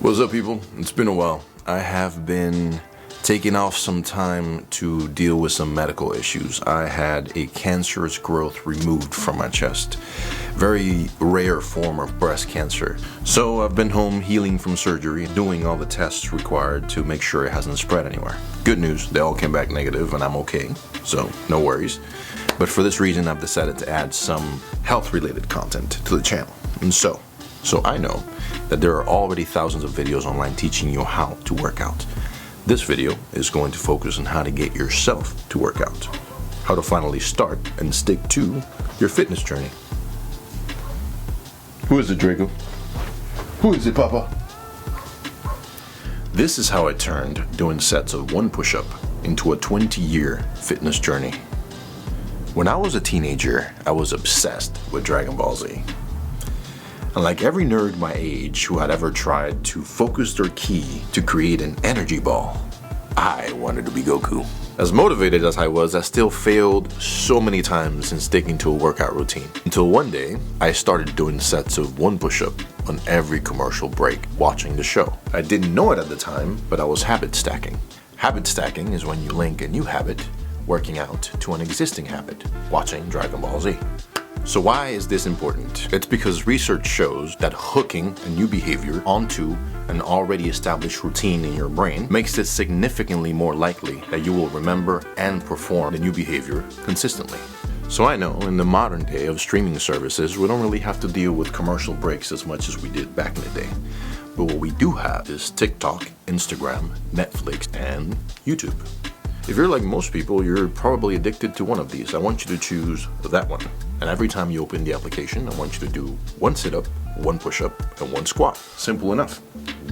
What's up, people? It's been a while. I have been taking off some time to deal with some medical issues. I had a cancerous growth removed from my chest. Very rare form of breast cancer. So I've been home healing from surgery, doing all the tests required to make sure it hasn't spread anywhere. Good news, they all came back negative and I'm okay, so no worries. But for this reason, I've decided to add some health-related content to the channel. And so I know that there are already thousands of videos online teaching you how to work out. This video is going to focus on how to get yourself to work out, how to finally start and stick to your fitness journey. Who is it, Draco? Who is it, Papa? This is how I turned doing sets of one push-up into a 20-year fitness journey. When I was a teenager, I was obsessed with Dragon Ball Z. And like every nerd my age who had ever tried to focus their ki to create an energy ball, I wanted to be Goku. As motivated as I was, I still failed so many times in sticking to a workout routine. Until one day, I started doing sets of one push-up on every commercial break, watching the show. I didn't know it at the time, but I was habit stacking. Habit stacking is when you link a new habit, working out, to an existing habit, watching Dragon Ball Z. So why is this important? It's because research shows that hooking a new behavior onto an already established routine in your brain makes it significantly more likely that you will remember and perform the new behavior consistently. So I know in the modern day of streaming services, we don't really have to deal with commercial breaks as much as we did back in the day. But what we do have is TikTok, Instagram, Netflix, and YouTube. If you're like most people, you're probably addicted to one of these. I want you to choose that one. And every time you open the application, I want you to do one sit-up, one push-up, and one squat. Simple enough.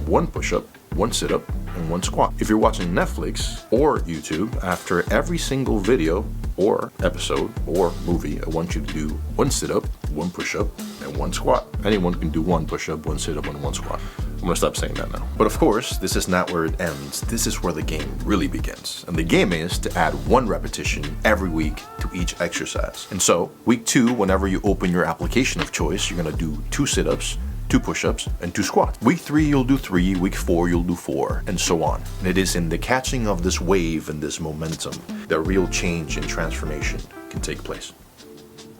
One push-up, one sit-up, and one squat. If you're watching Netflix or YouTube, after every single video or episode or movie, I want you to do one sit-up, one push-up, and one squat. Anyone can do one push-up, one sit-up, and one squat. I'm gonna stop saying that now. But of course, this is not where it ends. This is where the game really begins. And the game is to add one repetition every week to each exercise. And so, week 2, whenever you open your application of choice, you're gonna do 2 sit-ups, 2 push-ups, and 2 squats. Week 3, you'll do 3, week 4, you'll do 4, and so on. And it is in the catching of this wave and this momentum that real change and transformation can take place.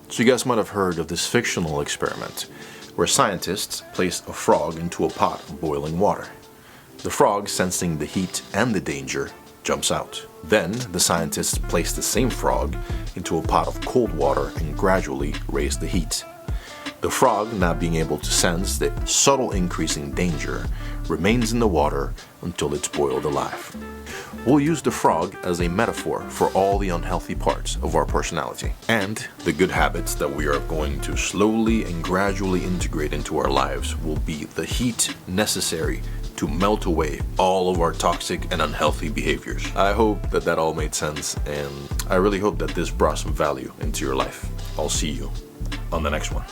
So you guys might have heard of this fictional experiment where scientists placed a frog into a pot of boiling water. The frog, sensing the heat and the danger, jumps out. Then the scientists placed the same frog into a pot of cold water and gradually raised the heat. The frog, not being able to sense the subtle increase in danger, remains in the water until it's boiled alive. We'll use the frog as a metaphor for all the unhealthy parts of our personality and the good habits that we are going to slowly and gradually integrate into our lives will be the heat necessary to melt away all of our toxic and unhealthy behaviors. I hope that all made sense, and I really hope that this brought some value into your life. I'll see you on the next one.